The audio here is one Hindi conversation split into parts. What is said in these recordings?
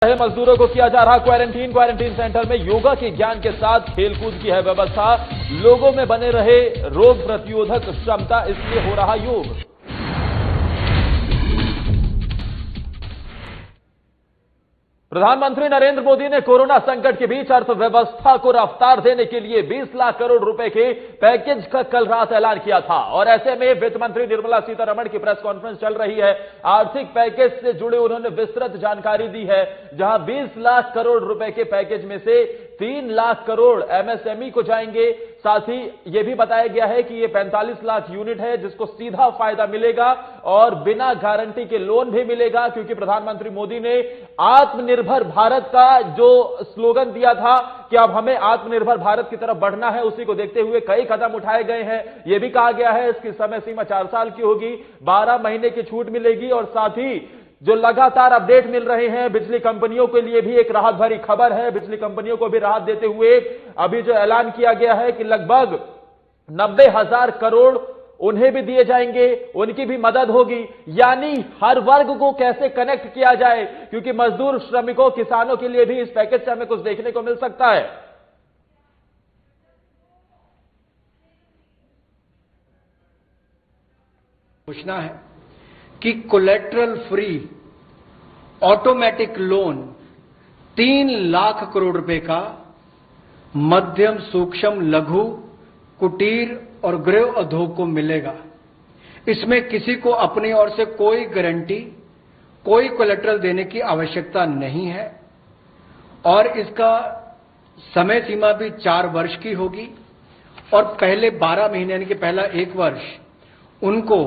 मजदूरों को किया जा रहा क्वारंटीन सेंटर में योगा के ज्ञान के साथ खेलकूद की है व्यवस्था। लोगों में बने रहे रोग प्रतिरोधक क्षमता, इसलिए हो रहा योग। प्रधानमंत्री नरेंद्र मोदी ने कोरोना संकट के बीच अर्थव्यवस्था को रफ्तार देने के लिए 20 लाख करोड़ रुपए के पैकेज का कल रात ऐलान किया था और ऐसे में वित्त मंत्री निर्मला सीतारमण की प्रेस कॉन्फ्रेंस चल रही है। आर्थिक पैकेज से जुड़े उन्होंने विस्तृत जानकारी दी है, जहां 20 लाख करोड़ रुपए के पैकेज में से 3 लाख करोड़ एमएसएमई को जाएंगे। साथ ही यह भी बताया गया है कि यह 45 लाख यूनिट है जिसको सीधा फायदा मिलेगा और बिना गारंटी के लोन भी मिलेगा, क्योंकि प्रधानमंत्री मोदी ने आत्मनिर्भर भारत का जो स्लोगन दिया था कि अब हमें आत्मनिर्भर भारत की तरफ बढ़ना है, उसी को देखते हुए कई कदम उठाए गए हैं। यह भी कहा गया है इसकी समय सीमा 4 साल की होगी, 12 महीने की छूट मिलेगी और साथ ही जो लगातार अपडेट मिल रहे हैं बिजली कंपनियों के लिए भी एक राहत भरी खबर है। बिजली कंपनियों को भी राहत देते हुए अभी जो ऐलान किया गया है कि लगभग 90,000 करोड़ उन्हें भी दिए जाएंगे, उनकी भी मदद होगी। यानी हर वर्ग को कैसे कनेक्ट किया जाए, क्योंकि मजदूर, श्रमिकों, किसानों के लिए भी इस पैकेज से हमें कुछ देखने को मिल सकता है। घोषणा है कि collateral free automatic loan 3 lakh crore रुपए का मध्यम, सूक्ष्म, लघु, कुटीर और गृह उद्योग को मिलेगा। इसमें किसी को अपनी ओर से कोई गारंटी, कोई कोलेटरल देने की आवश्यकता नहीं है और इसका समय सीमा भी 4 वर्ष की होगी और पहले 12 महीने यानी कि पहला 1 वर्ष उनको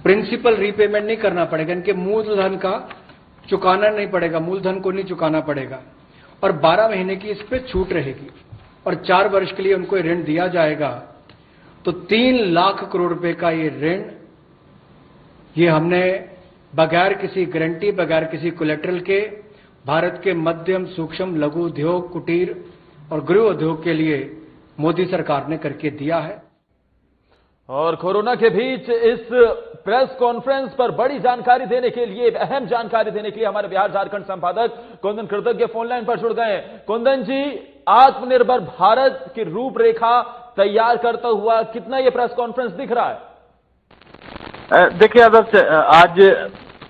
प्रिंसिपल रीपेमेंट नहीं करना पड़ेगा, इनके मूलधन का चुकाना नहीं पड़ेगा, मूलधन को नहीं चुकाना पड़ेगा और 12 महीने की इस पे छूट रहेगी और 4 वर्ष के लिए उनको ऋण दिया जाएगा। तो 3 लाख करोड़ रुपए का ये ऋण, ये हमने बगैर किसी गारंटी, बगैर किसी कोलेटरल के भारत के मध्यम, सूक्ष्म, लघु उद्योग, कुटीर और गृह उद्योग के लिए मोदी सरकार ने करके दिया है। और कोरोना के बीच इस प्रेस कॉन्फ्रेंस पर बड़ी जानकारी देने के लिए, अहम जानकारी देने के लिए हमारे बिहार झारखंड संपादक कुंदन कृतज्ञ फोन लाइन पर जुड़ गए हैं। कुंदन जी, आत्मनिर्भर भारत की रूपरेखा तैयार करता हुआ कितना यह प्रेस कॉन्फ्रेंस दिख रहा है? देखिए आदर्श, आज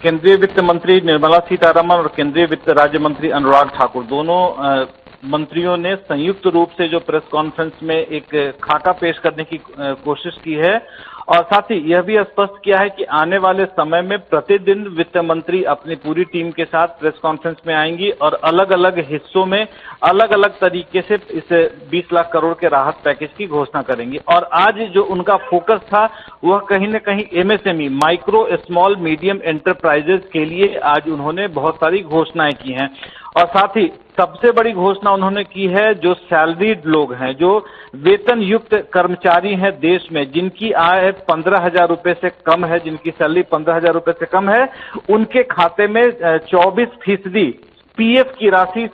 केंद्रीय वित्त मंत्री निर्मला सीतारमण और केंद्रीय वित्त राज्य मंत्री अनुराग ठाकुर, दोनों मंत्रियों ने संयुक्त रूप से जो प्रेस कॉन्फ्रेंस में एक खाका पेश करने की कोशिश की है और साथ ही यह भी स्पष्ट किया है कि आने वाले समय में प्रतिदिन वित्त मंत्री अपनी पूरी टीम के साथ प्रेस कॉन्फ्रेंस में आएंगी और अलग अलग हिस्सों में अलग अलग तरीके से इस 20 लाख करोड़ के राहत पैकेज की घोषणा करेंगी। और आज जो उनका फोकस था वह कहीं न कहीं MSME, micro small medium enterprises के लिए आज उन्होंने बहुत सारी घोषणाएं की हैं और साथ ही सबसे बड़ी घोषणा उन्होंने की है जो सैलरीड लोग हैं, जो वेतन युक्त कर्मचारी हैं देश में, जिनकी आय 15,000 रुपए से कम है, जिनकी सैलरी 15,000 रुपए से कम है, उनके खाते में 24% पीएफ की राशि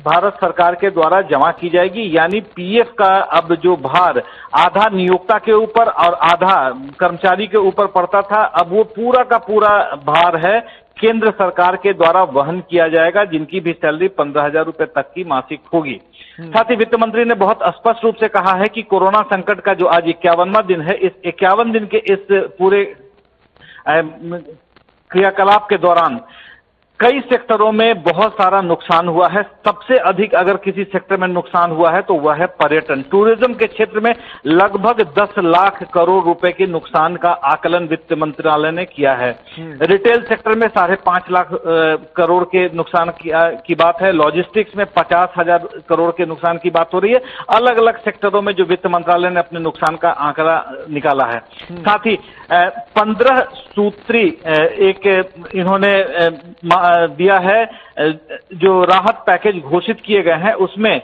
भारत सरकार के द्वारा जमा की जाएगी। यानी पीएफ का अब जो भार आधा नियोक्ता के ऊपर और आधा कर्मचारी के ऊपर पड़ता था, अब वो पूरा का पूरा भार है केंद्र सरकार के द्वारा वहन किया जाएगा, जिनकी भी सैलरी 15,000 रुपए तक की मासिक होगी। साथ ही वित्त मंत्री ने बहुत स्पष्ट रूप से कहा है कि कोरोना संकट का जो आज 51वां दिन है, इस 51 दिन के इस पूरे क्रियाकलाप के दौरान कई सेक्टरों में बहुत सारा नुकसान हुआ है। सबसे अधिक अगर किसी सेक्टर में नुकसान हुआ है तो वह है पर्यटन, टूरिज्म के क्षेत्र में लगभग 10 लाख करोड़ रुपए के नुकसान का आकलन वित्त मंत्रालय ने किया है। रिटेल सेक्टर में 5.5 लाख करोड़ के नुकसान की बात है। लॉजिस्टिक्स में 50,000 करोड़ के नुकसान की बात हो रही है। अलग अलग सेक्टरों में जो वित्त मंत्रालय ने अपने नुकसान का आंकड़ा निकाला है। साथ ही 15 सूत्री एक इन्होंने दिया है, जो राहत पैकेज घोषित किए गए हैं उसमें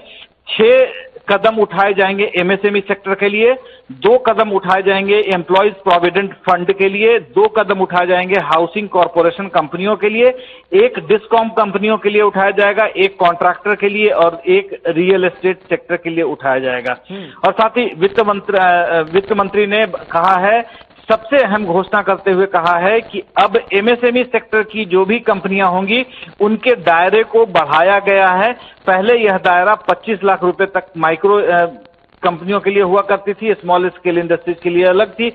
6 कदम उठाए जाएंगे एमएसएमई सेक्टर के लिए, 2 कदम उठाए जाएंगे एम्प्लॉयज प्रोविडेंट फंड के लिए, 2 कदम उठाए जाएंगे हाउसिंग कॉरपोरेशन कंपनियों के लिए, 1 डिस्कॉम कंपनियों के लिए उठाया जाएगा, 1 कॉन्ट्रैक्टर के लिए और 1 रियल एस्टेट सेक्टर के लिए उठाया जाएगा। और साथ ही वित्त मंत्री ने कहा है सबसे अहम घोषणा करते हुए कहा है कि अब एमएसएमई सेक्टर की जो भी कंपनियां होंगी उनके दायरे को बढ़ाया गया है। पहले यह दायरा 25 लाख रुपए तक माइक्रो कंपनियों के लिए हुआ करती थी, स्मॉल स्केल इंडस्ट्रीज के लिए अलग थी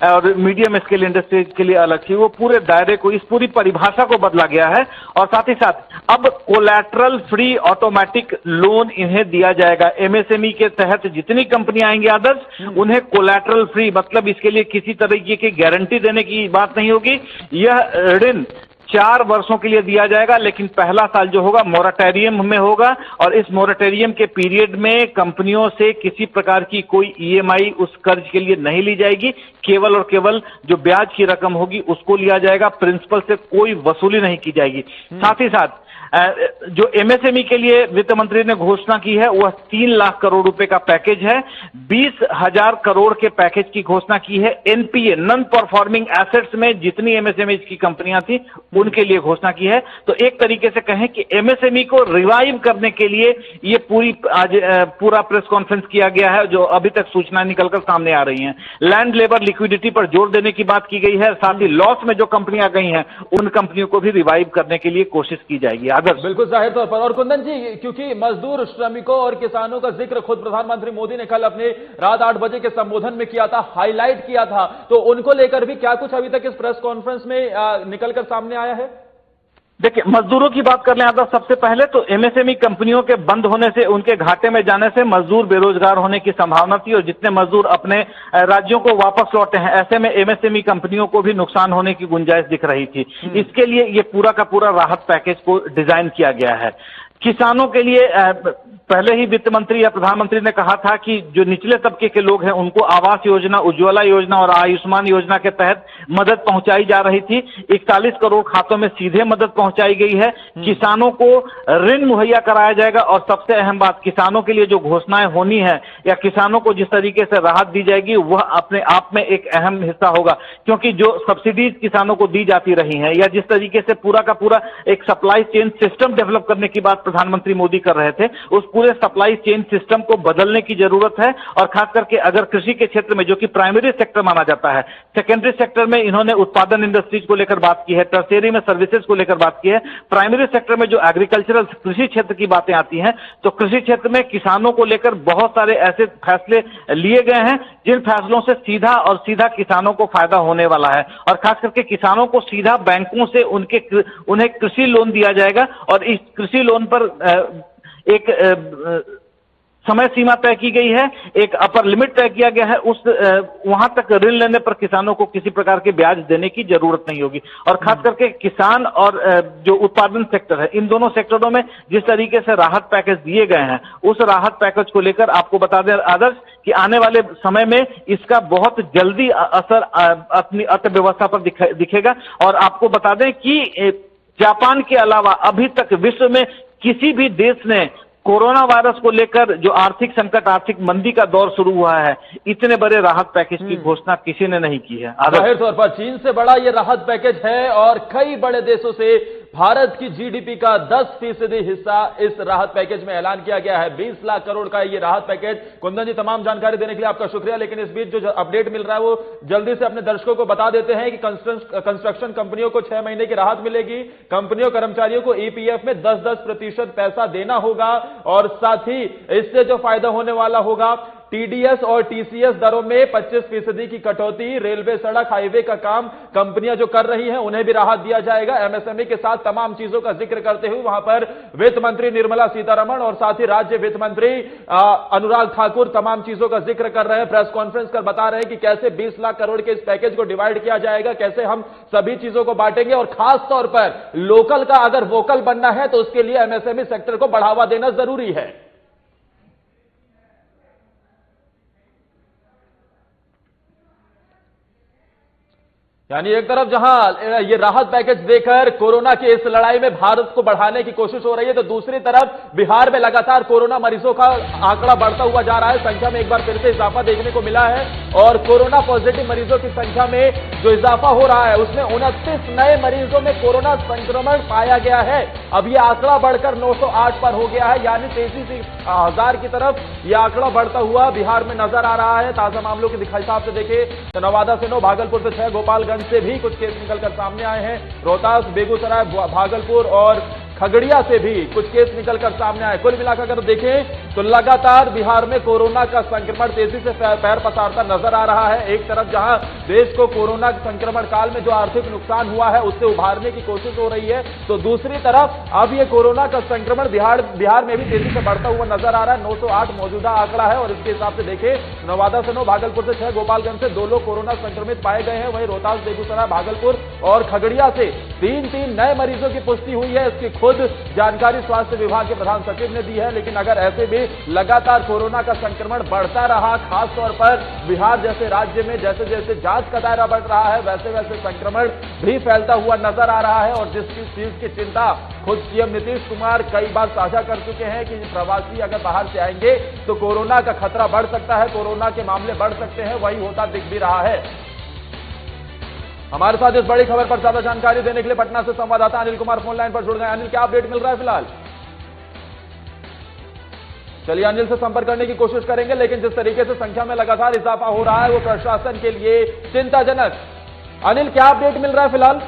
और मीडियम स्केल इंडस्ट्रीज के लिए अलग थी। वो पूरे दायरे को, इस पूरी परिभाषा को बदला गया है और साथ ही साथ अब कोलैटरल फ्री ऑटोमेटिक लोन इन्हें दिया जाएगा। एमएसएमई के तहत जितनी कंपनियां आएंगी आदर्श, उन्हें कोलैटरल फ्री, मतलब इसके लिए किसी तरीके की गारंटी देने की बात नहीं होगी। यह ऋण 4 वर्षों के लिए दिया जाएगा, लेकिन पहला साल जो होगा मोरेटोरियम में होगा और इस मोरेटोरियम के पीरियड में कंपनियों से किसी प्रकार की कोई ईएमआई उस कर्ज के लिए नहीं ली जाएगी। केवल और केवल जो ब्याज की रकम होगी उसको लिया जाएगा, प्रिंसिपल से कोई वसूली नहीं की जाएगी। साथ ही साथ जो एमएसएमई के लिए वित्त मंत्री ने घोषणा की है वह 3 लाख करोड़ रुपए का पैकेज है। 20,000 करोड़ के पैकेज की घोषणा की है एनपीए, नॉन परफॉर्मिंग एसेट्स में जितनी एमएसएमई की कंपनियां थी उनके लिए घोषणा की है। तो एक तरीके से कहें कि एमएसएमई को रिवाइव करने के लिए ये आज पूरा प्रेस कॉन्फ्रेंस किया गया है, जो अभी तक सूचना निकलकर सामने आ रही है। लैंड लेबर लिक्विडिटी पर जोर देने की बात की गई है, साथ ही लॉस में जो कंपनियां गई हैं उन कंपनियों को भी रिवाइव करने के लिए कोशिश की जाएगी। बिल्कुल जाहिर तौर पर। और कुंदन जी, क्योंकि मजदूर, श्रमिकों और किसानों का जिक्र खुद प्रधानमंत्री मोदी ने कल अपने रात 8 बजे के संबोधन में किया था, हाईलाइट किया था, तो उनको लेकर भी क्या कुछ अभी तक इस प्रेस कॉन्फ्रेंस में निकलकर सामने आया है? देखिए, मजदूरों की बात कर लें आदर्श, सबसे पहले तो एमएसएमई कंपनियों के बंद होने से, उनके घाटे में जाने से मजदूर बेरोजगार होने की संभावना थी और जितने मजदूर अपने राज्यों को वापस लौटे हैं, ऐसे में एमएसएमई कंपनियों को भी नुकसान होने की गुंजाइश दिख रही थी। इसके लिए ये पूरा का पूरा राहत पैकेज को डिजाइन किया गया है। किसानों के लिए पहले ही वित्त मंत्री या प्रधानमंत्री ने कहा था कि जो निचले तबके के लोग हैं उनको आवास योजना, उज्ज्वला योजना और आयुष्मान योजना के तहत मदद पहुंचाई जा रही थी। 41 करोड़ खातों में सीधे मदद पहुंचाई गई है। किसानों को ऋण मुहैया कराया जाएगा और सबसे अहम बात, किसानों के लिए जो घोषणाएं होनी है या किसानों को जिस तरीके से राहत दी जाएगी वह अपने आप में एक अहम हिस्सा होगा, क्योंकि जो सब्सिडीज किसानों को दी जाती रही हैं या जिस तरीके से पूरा का पूरा एक सप्लाई चेन सिस्टम डेवलप करने की बात प्रधानमंत्री मोदी कर रहे थे, उस पूरे सप्लाई चेन सिस्टम को बदलने की जरूरत है। और खास करके अगर कृषि के क्षेत्र में, जो कि प्राइमरी सेक्टर माना जाता है, सेकेंडरी सेक्टर में इन्होंने उत्पादन इंडस्ट्रीज को लेकर बात की है, टर्शियरी में सर्विसेज को लेकर बात की है, प्राइमरी सेक्टर में जो एग्रीकल्चरल कृषि क्षेत्र की बातें आती हैं, तो कृषि क्षेत्र में किसानों को लेकर बहुत सारे ऐसे फैसले लिए गए हैं जिन फैसलों से सीधा और सीधा किसानों को फायदा होने वाला है। और खास करके किसानों को सीधा बैंकों से उन्हें कृषि लोन दिया जाएगा और इस कृषि लोन पर एक समय सीमा तय की गई है, एक अपर लिमिट तय किया गया है। वहां तक ऋण लेने पर किसानों को किसी प्रकार के ब्याज देने की जरूरत नहीं होगी। और खास करके किसान और जो उत्पादन सेक्टर है, इन दोनों सेक्टरों में जिस तरीके से राहत पैकेज दिए गए हैं, उस राहत पैकेज को लेकर आपको बता दें आदर्श कि आने वाले समय में इसका बहुत जल्दी असर अपनी अर्थव्यवस्था पर दिखेगा। और आपको बता दें कि जापान के अलावा अभी तक विश्व में किसी भी देश ने कोरोना वायरस को लेकर जो आर्थिक संकट, आर्थिक मंदी का दौर शुरू हुआ है, इतने बड़े राहत पैकेज की घोषणा किसी ने नहीं की है। जाहिर तौर पर चीन से बड़ा ये राहत पैकेज है और कई बड़े देशों से भारत की जीडीपी का 10% हिस्सा इस राहत पैकेज में ऐलान किया गया है। 20 लाख करोड़ का ये राहत पैकेज। कुंदन जी, तमाम जानकारी देने के लिए आपका शुक्रिया। लेकिन इस बीच जो अपडेट मिल रहा है वो जल्दी से अपने दर्शकों को बता देते हैं कि कंस्ट्रक्शन कंपनियों को 6 महीने की राहत मिलेगी। कंपनियों कर्मचारियों को ईपीएफ में 10-10% पैसा देना होगा और साथ ही इससे जो फायदा होने वाला होगा, टीडीएस और टीसीएस दरों में 25% की कटौती। रेलवे, सड़क, हाईवे का काम कंपनियां जो कर रही हैं उन्हें भी राहत दिया जाएगा। एमएसएमई के साथ तमाम चीजों का जिक्र करते हुए वहां पर वित्त मंत्री निर्मला सीतारमण और साथ ही राज्य वित्त मंत्री अनुराग ठाकुर तमाम चीजों का जिक्र कर रहे हैं। प्रेस कॉन्फ्रेंस कर बता रहे हैं कि कैसे 20 लाख करोड़ के इस पैकेज को डिवाइड किया जाएगा, कैसे हम सभी चीजों को बांटेंगे और खास तौर पर लोकल का अगर वोकल बनना है तो उसके लिए एमएसएमई सेक्टर को बढ़ावा देना जरूरी है। यानी एक तरफ जहां ये राहत पैकेज देकर कोरोना की इस लड़ाई में भारत को बढ़ाने की कोशिश हो रही है, तो दूसरी तरफ बिहार में लगातार कोरोना मरीजों का आंकड़ा बढ़ता हुआ जा रहा है। संख्या में एक बार फिर से इजाफा देखने को मिला है और कोरोना पॉजिटिव मरीजों की संख्या में जो इजाफा हो रहा है उसमें 29 नए मरीजों में कोरोना संक्रमण पाया गया है। अब यह आंकड़ा बढ़कर 908 पर हो गया है, यानी तेजी से 1000 की तरफ यह आंकड़ा बढ़ता हुआ बिहार में नजर आ रहा है। ताजा मामलों के हिसाब से देखें तो नवादा से 9, भागलपुर से 6, गोपालगंज से भी कुछ केस निकलकर सामने आए हैं। रोहतास, बेगूसराय, भागलपुर और खगड़िया से भी कुछ केस निकलकर सामने आए। कुल मिलाकर अगर देखें तो लगातार बिहार में कोरोना का संक्रमण तेजी से पैर पसारता नजर आ रहा है। एक तरफ जहां देश को कोरोना संक्रमण काल में जो आर्थिक नुकसान हुआ है उससे उभारने की कोशिश हो रही है, तो दूसरी तरफ अब ये कोरोना का संक्रमण बिहार में भी तेजी से बढ़ता हुआ नजर आ रहा है। 908 मौजूदा आंकड़ा है और इसके हिसाब से देखें नवादा से 9, भागलपुर से 6, गोपालगंज से 2 लोग कोरोना संक्रमित पाए गए हैं। वहीं रोहतास, बेगूसराय, भागलपुर और खगड़िया से 3 नए मरीजों की पुष्टि हुई है। इसकी खुद जानकारी स्वास्थ्य विभाग के प्रधान सचिव ने दी है। लेकिन अगर ऐसे भी लगातार कोरोना का संक्रमण बढ़ता रहा, खासतौर पर बिहार जैसे राज्य में जैसे जैसे जांच का दायरा बढ़ रहा है वैसे वैसे संक्रमण भी फैलता हुआ नजर आ रहा है। और जिस चीज की चिंता खुद सीएम नीतीश कुमार कई बार साझा कर चुके हैं कि प्रवासी अगर बाहर से आएंगे तो कोरोना का खतरा बढ़ सकता है, कोरोना के मामले बढ़ सकते हैं, वही होता दिख भी रहा है। हमारे साथ इस बड़ी खबर पर ज्यादा जानकारी देने के लिए पटना से संवाददाता अनिल कुमार फोन लाइन पर जुड़ गए। अनिल, क्या अपडेट मिल रहा है फिलहाल? चलिए अनिल से संपर्क करने की कोशिश करेंगे, लेकिन जिस तरीके से संख्या में लगातार इजाफा हो रहा है वो प्रशासन के लिए चिंताजनक। अनिल, क्या अपडेट मिल रहा है फिलहाल?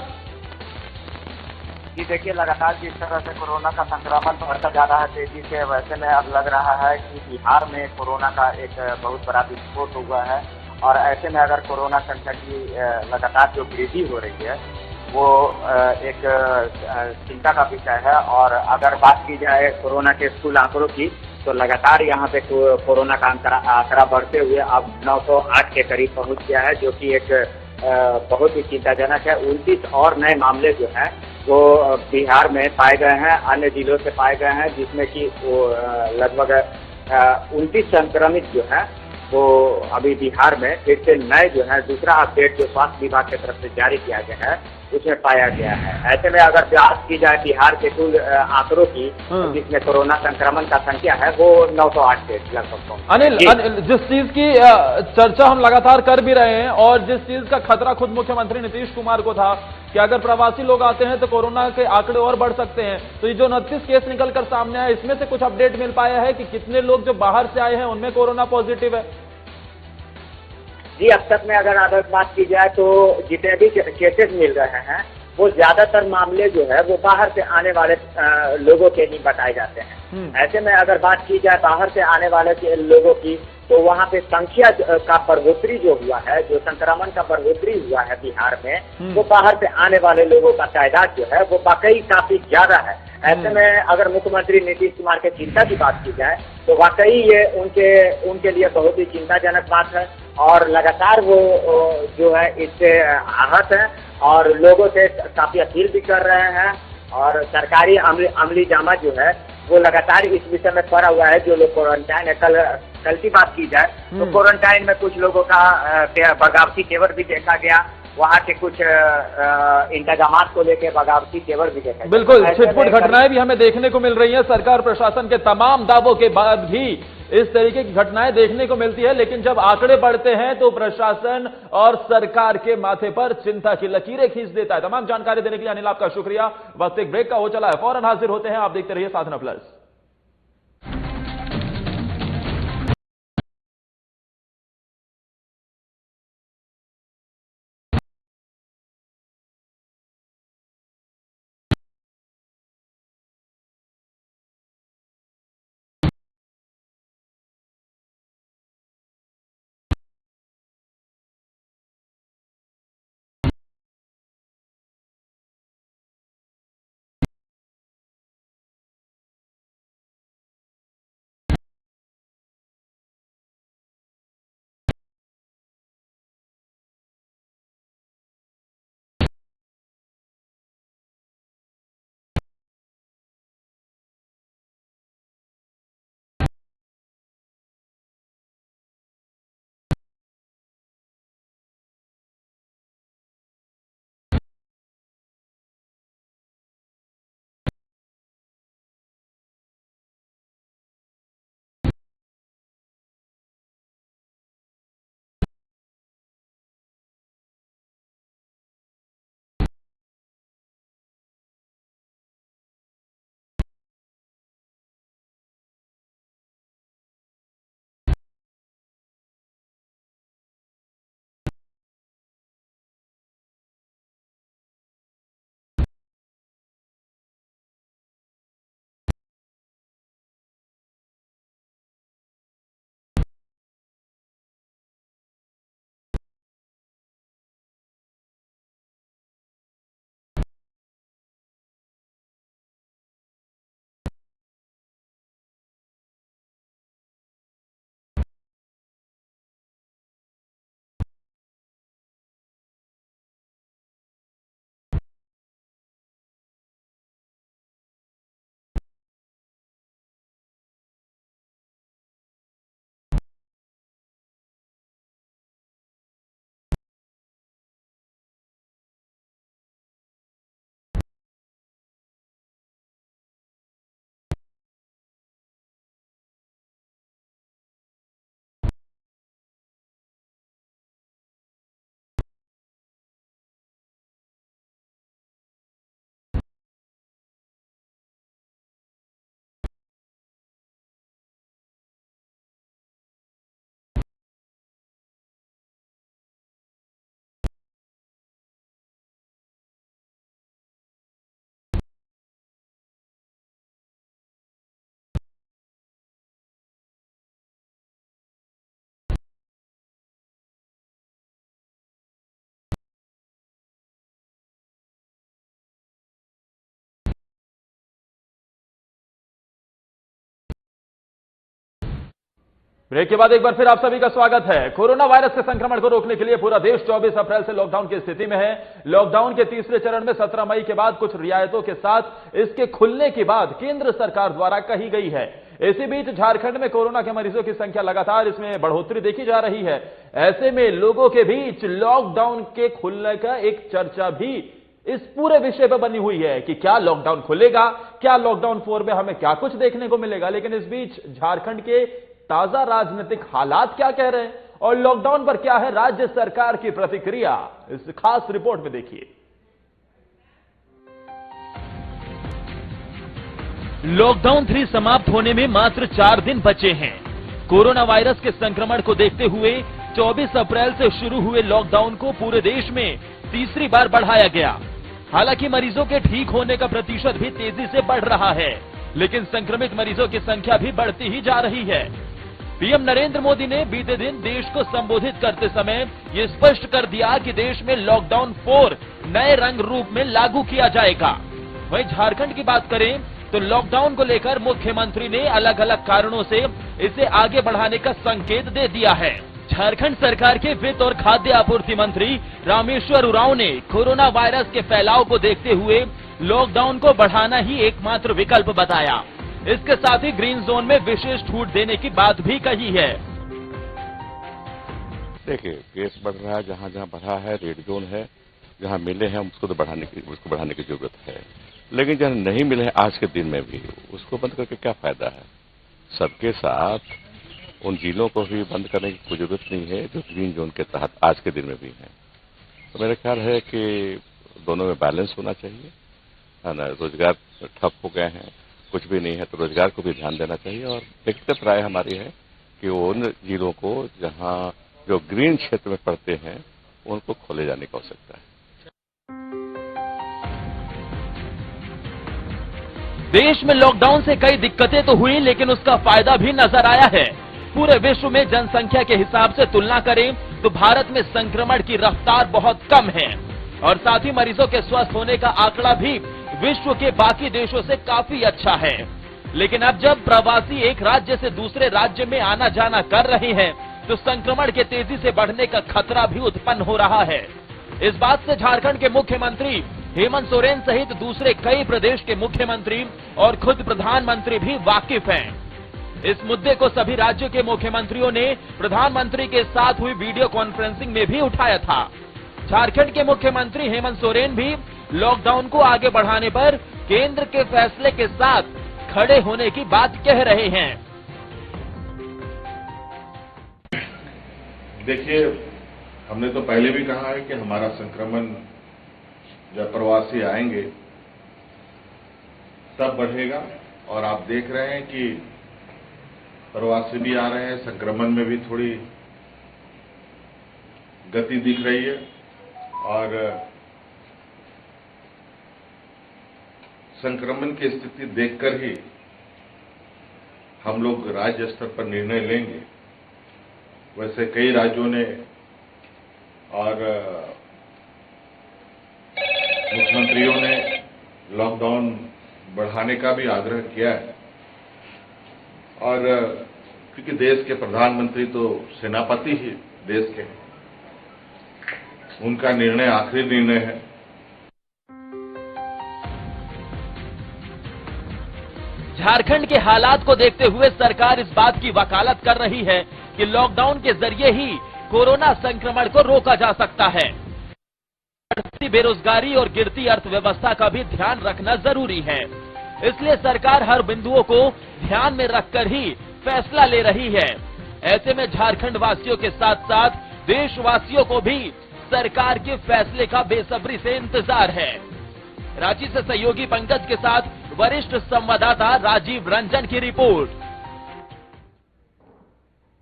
जी देखिए, लगातार जिस तरह से कोरोना का संक्रमण बढ़ता जा रहा है तेजी से, वैसे में अब लग रहा है कि बिहार में कोरोना का एक बहुत बड़ा विस्फोट हुआ है। और ऐसे में अगर कोरोना संख्या की लगातार जो वृद्धि हो रही है वो एक चिंता का विषय है। और अगर बात की जाए कोरोना के कुल आंकड़ों की, तो लगातार यहाँ पे कोरोना का आंकड़ा बढ़ते हुए अब 908 के करीब पहुंच गया है, जो कि एक बहुत ही चिंताजनक है। 29 और नए मामले जो हैं वो बिहार में पाए गए हैं, अन्य जिलों से पाए गए हैं, जिसमें कि वो लगभग 29 संक्रमित जो है वो अभी बिहार में फिर से नए जो है दूसरा अपडेट जो स्वास्थ्य विभाग की तरफ से जारी किया गया है उसमें पाया गया है। ऐसे में अगर बात की जाए बिहार के कुल आंकड़ों की, जिसमें कोरोना संक्रमण का संख्या है वो 908 के लगभग। अनिल, जिस चीज की चर्चा हम लगातार कर भी रहे हैं और जिस चीज का खतरा खुद मुख्यमंत्री नीतीश कुमार को था कि अगर प्रवासी लोग आते हैं तो कोरोना के आंकड़े और बढ़ सकते हैं, तो ये जो 29 केस निकलकर सामने आए इसमें से कुछ अपडेट मिल पाया है कि कितने लोग जो बाहर से आए हैं उनमें कोरोना पॉजिटिव है? जी, अब तक में अगर बात की जाए तो जितने भी केसेस मिल रहे हैं वो ज्यादातर मामले जो है वो बाहर से आने वाले लोगों के ही बताए जाते हैं। ऐसे में अगर बात की जाए बाहर से आने वाले लोगों की, तो वहाँ पे संख्या का बढ़ोतरी जो हुआ है, जो संक्रमण का बढ़ोतरी हुआ है बिहार में, वो बाहर से आने वाले लोगों का तादाद जो है वो वाकई काफी ज्यादा है। ऐसे में अगर मुख्यमंत्री नीतीश कुमार के चिंता की बात की जाए तो वाकई ये उनके लिए बहुत ही चिंताजनक बात है। और लगातार वो जो है इससे आहत है और लोगों से काफी अपील भी कर रहे हैं। और सरकारी अमली जामा जो है वो लगातार इस विषय में पड़ा हुआ है। जो लोग क्वारंटाइन है, कल की बात की जाए तो क्वारंटाइन में कुछ लोगों का बगावती तेवर भी देखा गया, वहाँ के कुछ इंतजाम को लेकर बगावती तेवर भी देखा। बिल्कुल, छिटपुट घटनाएं भी हमें देखने को मिल रही हैं। सरकार प्रशासन के तमाम दावों के बाद भी इस तरीके की घटनाएं देखने को मिलती है, लेकिन जब आंकड़े बढ़ते हैं तो प्रशासन और सरकार के माथे पर चिंता की लकीरें खींच देता है। तमाम जानकारी देने के लिए अनिल आपका शुक्रिया। वक्त एक ब्रेक का हो चला है, फौरन हाजिर होते हैं। आप देखते रहिए साधना प्लस। ब्रेक के बाद एक बार फिर आप सभी का स्वागत है। कोरोना वायरस के संक्रमण को रोकने के लिए पूरा देश 24 अप्रैल से लॉकडाउन की स्थिति में है। लॉकडाउन के तीसरे चरण में 17 मई के बाद कुछ रियायतों के साथ इसके खुलने की बात केंद्र सरकार द्वारा कही गई है। इसी बीच झारखंड में कोरोना के मरीजों की संख्या लगातार इसमें बढ़ोतरी देखी जा रही है। ऐसे में लोगों के बीच लॉकडाउन के खुलने का एक चर्चा भी इस पूरे विषय पर बनी हुई है कि क्या लॉकडाउन खुलेगा, क्या लॉकडाउन 4 में हमें क्या कुछ देखने को मिलेगा। लेकिन इस बीच झारखंड के ताजा राजनीतिक हालात क्या कह रहे हैं और लॉकडाउन पर क्या है राज्य सरकार की प्रतिक्रिया, इस खास रिपोर्ट में देखिए। लॉकडाउन 3 समाप्त होने में मात्र 4 दिन बचे हैं। कोरोना वायरस के संक्रमण को देखते हुए 24 अप्रैल से शुरू हुए लॉकडाउन को पूरे देश में तीसरी बार बढ़ाया गया। हालांकि मरीजों के ठीक होने का प्रतिशत भी तेजी से बढ़ रहा है, लेकिन संक्रमित मरीजों की संख्या भी बढ़ती ही जा रही है। पीएम नरेंद्र मोदी ने बीते दिन देश को संबोधित करते समय ये स्पष्ट कर दिया कि देश में लॉकडाउन 4 नए रंग रूप में लागू किया जाएगा। वहीं झारखंड की बात करें तो लॉकडाउन को लेकर मुख्यमंत्री ने अलग अलग कारणों से इसे आगे बढ़ाने का संकेत दे दिया है। झारखंड सरकार के वित्त और खाद्य आपूर्ति मंत्री रामेश्वर उरांव ने कोरोना वायरस के फैलाव को देखते हुए लॉकडाउन को बढ़ाना ही एकमात्र विकल्प बताया। इसके साथ ही ग्रीन जोन में विशेष छूट देने की बात भी कही है। देखिए, केस बढ़ रहा है, जहाँ जहाँ बढ़ा है रेड जोन है, जहाँ मिले हैं उसको बढ़ाने की जरूरत है। लेकिन जहाँ नहीं मिले हैं आज के दिन में भी, उसको बंद करके क्या फायदा है। सबके साथ उन जिलों को भी बंद करने की कोई जरूरत नहीं है जो ग्रीन जोन के तहत आज के दिन में भी है। तो मेरा ख्याल है कि दोनों में बैलेंस होना चाहिए, है ना। रोजगार ठप हो गए हैं, कुछ भी नहीं है, तो रोजगार को भी ध्यान देना चाहिए। और व्यक्तिगत राय हमारी है कि उन जिलों को जहां जो ग्रीन क्षेत्र में पड़ते हैं उनको खोले जाने की आवश्यकता है। देश में लॉकडाउन से कई दिक्कतें तो हुई, लेकिन उसका फायदा भी नजर आया है। पूरे विश्व में जनसंख्या के हिसाब से तुलना करें तो भारत में संक्रमण की रफ्तार बहुत कम है और साथ ही मरीजों के स्वस्थ होने का आंकड़ा भी विश्व के बाकी देशों से काफी अच्छा है। लेकिन अब जब प्रवासी एक राज्य से दूसरे राज्य में आना जाना कर रहे हैं तो संक्रमण के तेजी से बढ़ने का खतरा भी उत्पन्न हो रहा है। इस बात से झारखंड के मुख्यमंत्री हेमंत सोरेन सहित दूसरे कई प्रदेश के मुख्यमंत्री और खुद प्रधानमंत्री भी वाकिफ हैं। इस मुद्दे को सभी राज्यों के मुख्यमंत्रियों ने प्रधानमंत्री के साथ हुई वीडियो कॉन्फ्रेंसिंग में भी उठाया था। झारखंड के मुख्यमंत्री हेमंत सोरेन भी लॉकडाउन को आगे बढ़ाने पर केंद्र के फैसले के साथ खड़े होने की बात कह रहे हैं। देखिए, हमने तो पहले भी कहा है कि हमारा संक्रमण जब प्रवासी आएंगे तब बढ़ेगा और आप देख रहे हैं कि प्रवासी भी आ रहे हैं, संक्रमण में भी थोड़ी गति दिख रही है और संक्रमण की स्थिति देखकर ही हम लोग राज्य स्तर पर निर्णय लेंगे। वैसे कई राज्यों ने और मुख्यमंत्रियों ने लॉकडाउन बढ़ाने का भी आग्रह किया है और क्योंकि देश के प्रधानमंत्री तो सेनापति ही देश के हैं, उनका निर्णय आखिरी निर्णय है। झारखंड के हालात को देखते हुए सरकार इस बात की वकालत कर रही है कि लॉकडाउन के जरिए ही कोरोना संक्रमण को रोका जा सकता है। बढ़ती बेरोजगारी और गिरती अर्थव्यवस्था का भी ध्यान रखना जरूरी है। इसलिए सरकार हर बिंदुओं को ध्यान में रखकर ही फैसला ले रही है। ऐसे में झारखंड वासियों के साथ साथ देशवासियों को भी सरकार के फैसले का बेसब्री से इंतजार है। रांची से सहयोगी पंकज के साथ वरिष्ठ संवाददाता राजीव रंजन की रिपोर्ट।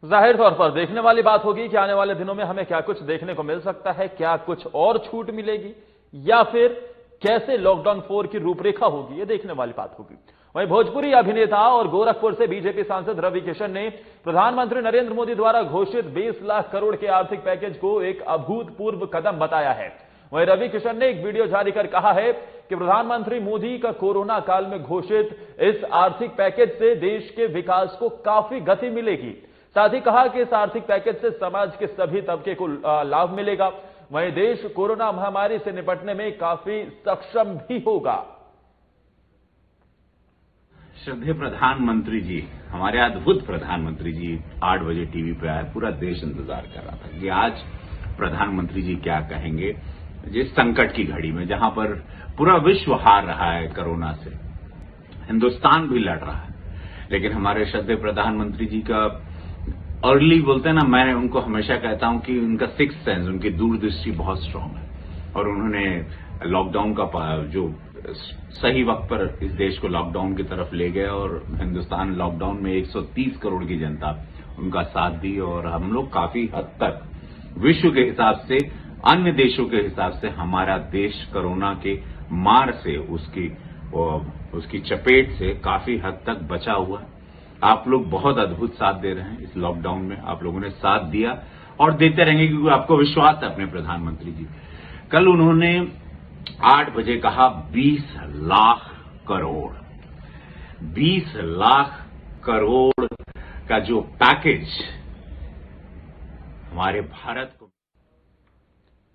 जाहिर तौर पर देखने वाली बात होगी कि आने वाले दिनों में हमें क्या कुछ देखने को मिल सकता है, क्या कुछ और छूट मिलेगी या फिर कैसे लॉकडाउन 4 की रूपरेखा होगी, ये देखने वाली बात होगी। वहीं भोजपुरी अभिनेता और गोरखपुर से बीजेपी सांसद रवि किशन ने प्रधानमंत्री नरेंद्र मोदी द्वारा घोषित 20 लाख करोड़ के आर्थिक पैकेज को एक अभूतपूर्व कदम बताया है। वहीं रवि किशन ने एक वीडियो जारी कर कहा है कि प्रधानमंत्री मोदी का कोरोना काल में घोषित इस आर्थिक पैकेज से देश के विकास को काफी गति मिलेगी। साथ ही कहा कि इस आर्थिक पैकेज से समाज के सभी तबके को लाभ मिलेगा। वहीं देश कोरोना महामारी से निपटने में काफी सक्षम भी होगा। श्रद्धेय प्रधानमंत्री जी, हमारे अद्भुत प्रधानमंत्री जी 8 बजे टीवी पे आए। पूरा देश इंतजार कर रहा था कि आज प्रधानमंत्री जी क्या कहेंगे जिस संकट की घड़ी में, जहां पर पूरा विश्व हार रहा है कोरोना से, हिंदुस्तान भी लड़ रहा है, लेकिन हमारे श्रद्धेय प्रधानमंत्री जी का अर्ली बोलते हैं ना, मैं उनको हमेशा कहता हूं कि उनका सिक्स्थ सेंस, उनकी दूरदृष्टि बहुत स्ट्रांग है और उन्होंने लॉकडाउन का जो सही वक्त पर इस देश को लॉकडाउन की तरफ ले गए और हिंदुस्तान लॉकडाउन में 130 करोड़ की जनता उनका साथ दी और हम लोग काफी हद तक विश्व के हिसाब से, अन्य देशों के हिसाब से हमारा देश कोरोना के मार से, उसकी चपेट से काफी हद तक बचा हुआ है। आप लोग बहुत अद्भुत साथ दे रहे हैं इस लॉकडाउन में, आप लोगों ने साथ दिया और देते रहेंगे क्योंकि आपको विश्वास है अपने प्रधानमंत्री जी। कल उन्होंने 8 बजे कहा 20 लाख करोड़, 20 लाख करोड़ का जो पैकेज हमारे भारत को।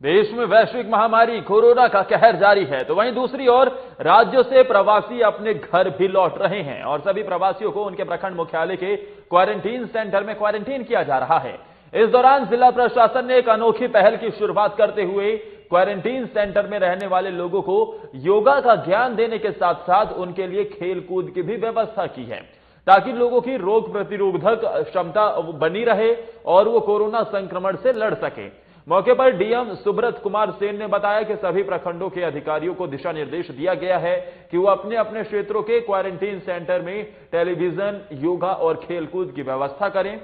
देश में वैश्विक महामारी कोरोना का कहर जारी है, तो वहीं दूसरी ओर राज्यों से प्रवासी अपने घर भी लौट रहे हैं और सभी प्रवासियों को उनके प्रखंड मुख्यालय के क्वारंटीन सेंटर में क्वारंटीन किया जा रहा है। इस दौरान जिला प्रशासन ने एक अनोखी पहल की शुरुआत करते हुए क्वारंटीन सेंटर में रहने वाले लोगों को योगा का ज्ञान देने के साथ साथ उनके लिए खेल कूद की भी व्यवस्था की है, ताकि लोगों की रोग प्रतिरोधक क्षमता बनी रहे और वो कोरोना संक्रमण से लड़ सके। मौके पर डीएम सुब्रत कुमार सेन ने बताया कि सभी प्रखंडों के अधिकारियों को दिशा निर्देश दिया गया है कि वो अपने अपने क्षेत्रों के क्वारंटीन सेंटर में टेलीविजन, योगा और खेलकूद की व्यवस्था करें,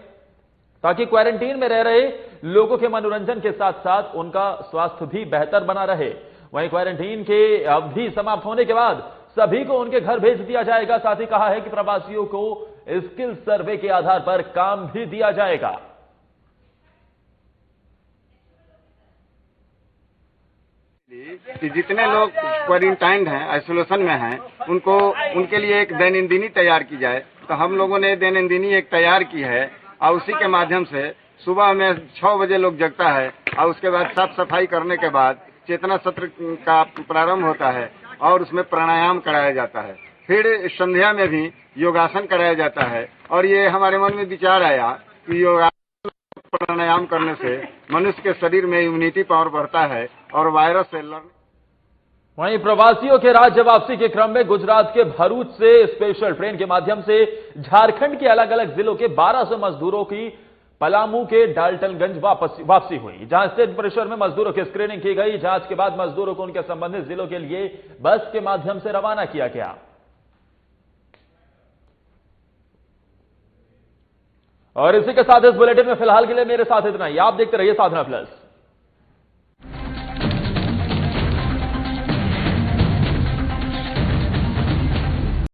ताकि क्वारंटीन में रह रहे लोगों के मनोरंजन के साथ साथ उनका स्वास्थ्य भी बेहतर बना रहे। वहीं क्वारंटीन के अवधि समाप्त होने के बाद सभी को उनके घर भेज दिया जाएगा। साथ ही कहा है कि प्रवासियों को स्किल सर्वे के आधार पर काम भी दिया जाएगा। कि जितने लोग क्वारंटाइन हैं, आइसोलेशन में हैं, उनके लिए एक दैनंदिनी तैयार की जाए। तो हम लोगों ने दैनंदिनी एक तैयार की है और उसी के माध्यम से सुबह में 6 बजे लोग जगता है और उसके बाद साफ सफाई करने के बाद चेतना सत्र का प्रारंभ होता है और उसमें प्राणायाम कराया जाता है। फिर संध्या में भी योगासन कराया जाता है और ये हमारे मन में विचार आया कि योगासन प्राणायाम करने से मनुष्य के शरीर में इम्यूनिटी पावर बढ़ता है और वायरस से लड़ने। वहीं प्रवासियों के राज्य वापसी के क्रम में गुजरात के भरूच से स्पेशल ट्रेन के माध्यम से झारखंड के अलग अलग जिलों के 1200 मजदूरों की पलामू के डाल्टनगंज वापसी हुई, जहां स्टेट परिसर में मजदूरों की स्क्रीनिंग की गई। जांच के बाद मजदूरों को उनके संबंधित जिलों के लिए बस के माध्यम से रवाना किया गया। और इसी के साथ इस बुलेटिन में फिलहाल के लिए मेरे साथ इतना ही। आप देखते रहिए साधना प्लस।